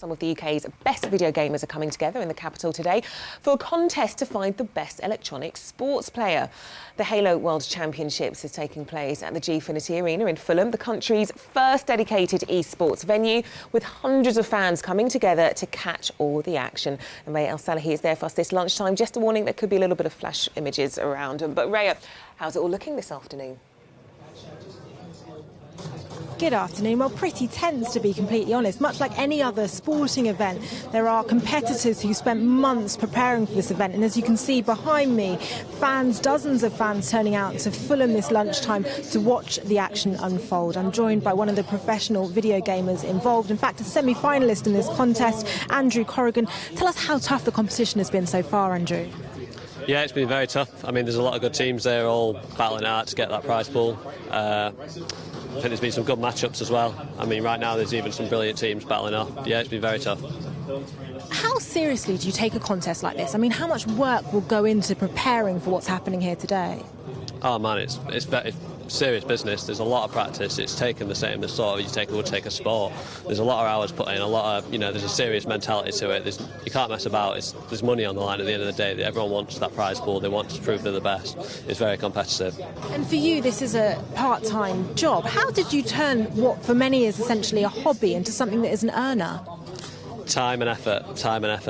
Some of the UK's best video gamers are coming together in the capital today for a contest to find the best electronic sports player. The Halo World Championships is taking place at the Gfinity Arena in Fulham, the country's first dedicated esports venue, with hundreds of fans coming together to catch all the action. And Reya El-Salahi is there for us this lunchtime. Just a warning, there could be a little bit of flash images around. But Reya, how's it all looking this afternoon? Good afternoon. Well, pretty tense, to be completely honest. Much like any other sporting event, there are competitors who spent months preparing for this event. And as you can see behind me, dozens of fans turning out to Fulham this lunchtime to watch the action unfold. I'm joined by one of the professional video gamers involved. In fact, a semi-finalist in this contest, Andrew Corrigan. Tell us how tough the competition has been so far, Andrew. Yeah, it's been very tough. I mean, there's a lot of good teams there, all battling out to get that prize pool. I think there's been some good matchups as well. I mean, right now there's even some brilliant teams battling off. Yeah, it's been very tough. How seriously do you take a contest like this? I mean, how much work will go into preparing for what's happening here today? Oh man, it's serious business. There's a lot of practice. It's taken the same as sort of you would take a sport. There's a lot of hours put in, a lot of, there's a serious mentality to it. You can't mess about. There's money on the line at the end of the day. Everyone wants that prize pool. They want to prove they're the best. It's very competitive. And for you, this is a part-time job. How did you turn what for many is essentially a hobby into something that is an earner? Time and effort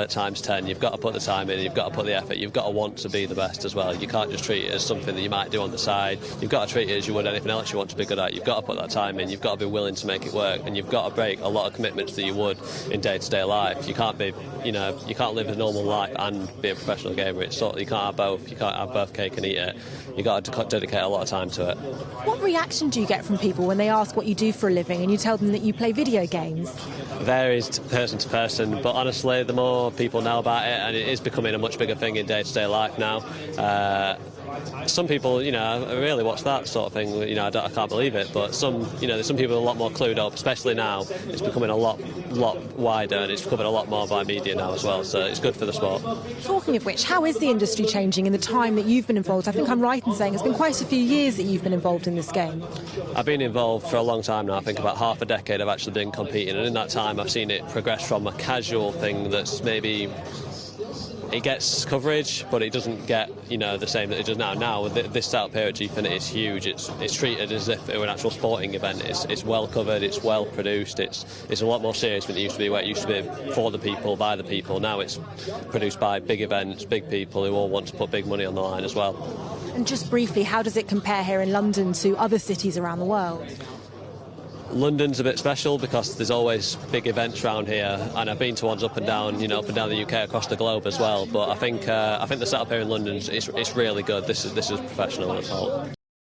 times 10. You've got to put the time in, you've got to put the effort, you've got to want to be the best as well. You can't just treat it as something that you might do on the side. You've got to treat it as you would anything else you want to be good at. You've got to put that time in, you've got to be willing to make it work, and you've got to break a lot of commitments that you would in day-to-day life. You can't be, you can't live a normal life and be a professional gamer. It's sort of, you can't have both. You can't have both cake and eat it. You've got to dedicate a lot of time to it. What reaction do you get from people when they ask what you do for a living and you tell them that you play video games? Varies person to person, but honestly, the more people know about it, and it is becoming a much bigger thing in day-to-day life now. Some people, really, what's that sort of thing? I can't believe it. But there's some people a lot more clued up, especially now. It's becoming a lot wider, and it's covered a lot more by media now as well. So it's good for the sport. Talking of which, how is the industry changing in the time that you've been involved? I think I'm right in saying it's been quite a few years that you've been involved in this game. I've been involved for a long time now. I think about half a decade I've actually been competing, and in that time I've seen it progress from a casual thing that's maybe. It gets coverage, but it doesn't get, the same that it does now. Now, this setup here at Gfinity is huge. It's treated as if it were an actual sporting event. It's well covered, it's well produced, it's a lot more serious than it used to be, where it used to be for the people, by the people. Now it's produced by big events, big people who all want to put big money on the line as well. And just briefly, how does it compare here in London to other cities around the world? London's a bit special because there's always big events around here, and I've been to ones up and down the UK, across the globe as well. But I think the setup here in London it's really good. This is professional as well.